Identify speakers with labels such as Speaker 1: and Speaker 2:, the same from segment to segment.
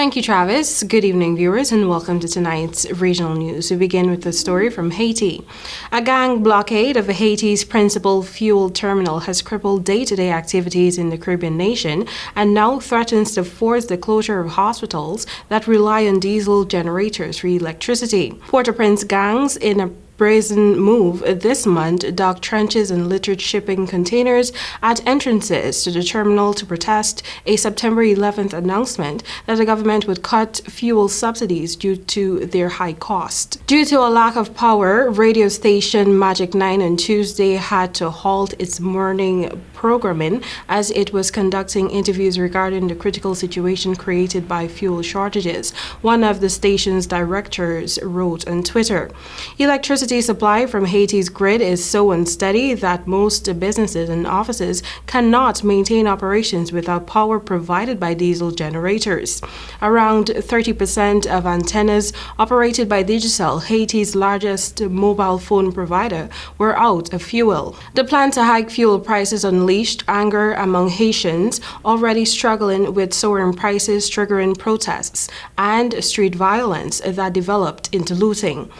Speaker 1: Thank you, Travis. Good evening, viewers, and welcome to tonight's regional news. We begin with a story from Haiti. A gang blockade of Haiti's principal fuel terminal has crippled day-to-day activities in the Caribbean nation and now threatens to force the closure of hospitals that rely on diesel generators for electricity. Port-au-Prince gangs in a brazen move this month dug trenches and littered shipping containers at entrances to the terminal to protest a September 11th announcement that the government would cut fuel subsidies due to their high cost. Due to a lack of power, radio station Magic 9 on Tuesday had to halt its morning programming as it was conducting interviews regarding the critical situation created by fuel shortages, one of the station's directors wrote on Twitter. Electricity supply from Haiti's grid is so unsteady that most businesses and offices cannot maintain operations without power provided by diesel generators. Around 30% of antennas operated by Digicel, Haiti's largest mobile phone provider, were out of fuel. The plan to hike fuel prices unleashed anger among Haitians already struggling with soaring prices, triggering protests and street violence that developed into looting.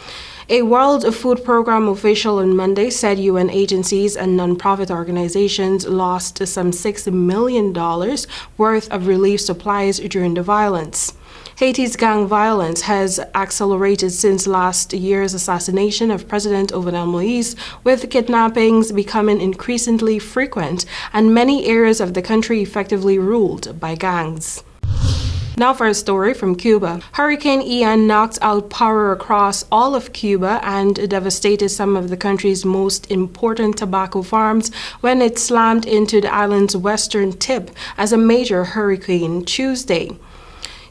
Speaker 1: A World Food Program official on Monday said UN agencies and nonprofit organizations lost some $6 million worth of relief supplies during the violence. Haiti's gang violence has accelerated since last year's assassination of President Jovenel Moïse, with kidnappings becoming increasingly frequent and many areas of the country effectively ruled by gangs. Now for a story from Cuba. Hurricane Ian knocked out power across all of Cuba and devastated some of the country's most important tobacco farms when it slammed into the island's western tip as a major hurricane Tuesday.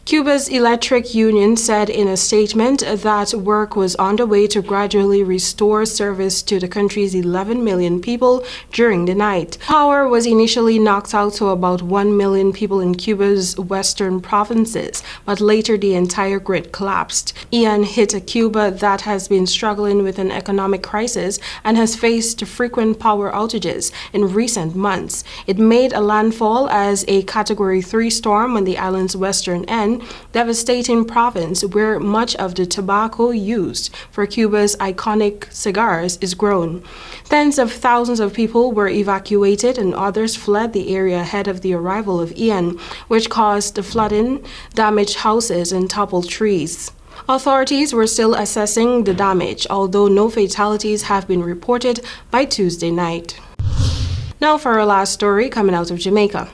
Speaker 1: Cuba's electric union said in a statement that work was underway to gradually restore service to the country's 11 million people during the night. Power was initially knocked out to about 1 million people in Cuba's western provinces, but later the entire grid collapsed. Ian hit a Cuba that has been struggling with an economic crisis and has faced frequent power outages in recent months. It made a landfall as a Category 3 storm on the island's western end, devastating province where much of the tobacco used for Cuba's iconic cigars is grown. Tens of thousands of people were evacuated and others fled the area ahead of the arrival of Ian, which caused flooding, damaged houses, and toppled trees. Authorities were still assessing the damage, although no fatalities have been reported by Tuesday night. Now for our last story coming out of Jamaica.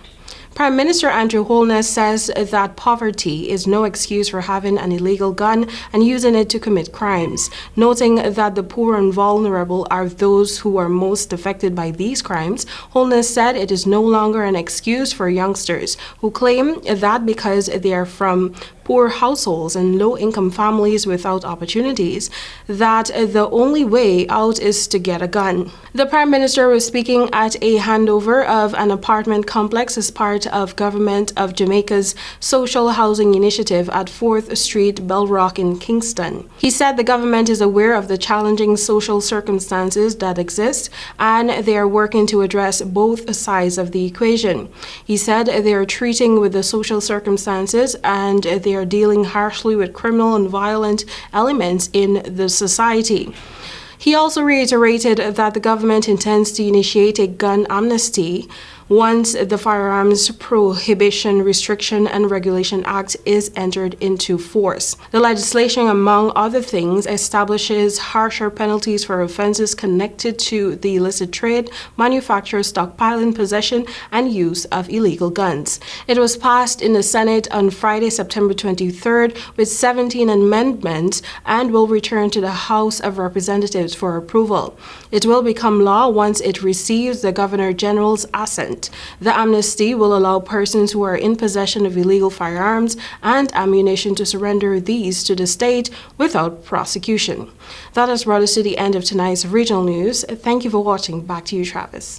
Speaker 1: Prime Minister Andrew Holness says that poverty is no excuse for having an illegal gun and using it to commit crimes, noting that the poor and vulnerable are those who are most affected by these crimes. Holness said it is no longer an excuse for youngsters who claim that because they are from poor households and low-income families without opportunities, that the only way out is to get a gun. The Prime Minister was speaking at a handover of an apartment complex as part of Government of Jamaica's social housing initiative at 4th Street, Bell Rock in Kingston. He said the government is aware of the challenging social circumstances that exist and they are working to address both sides of the equation. He said they are treating with the social circumstances and they are dealing harshly with criminal and violent elements in the society. He also reiterated that the government intends to initiate a gun amnesty once the Firearms Prohibition, Restriction and Regulation Act is entered into force. The legislation, among other things, establishes harsher penalties for offenses connected to the illicit trade, manufacture, stockpiling, possession, and use of illegal guns. It was passed in the Senate on Friday, September 23rd, with 17 amendments and will return to the House of Representatives for approval. It will become law once it receives the Governor General's assent. The amnesty will allow persons who are in possession of illegal firearms and ammunition to surrender these to the state without prosecution. That has brought us to the end of tonight's regional news. Thank you for watching. Back to you, Travis.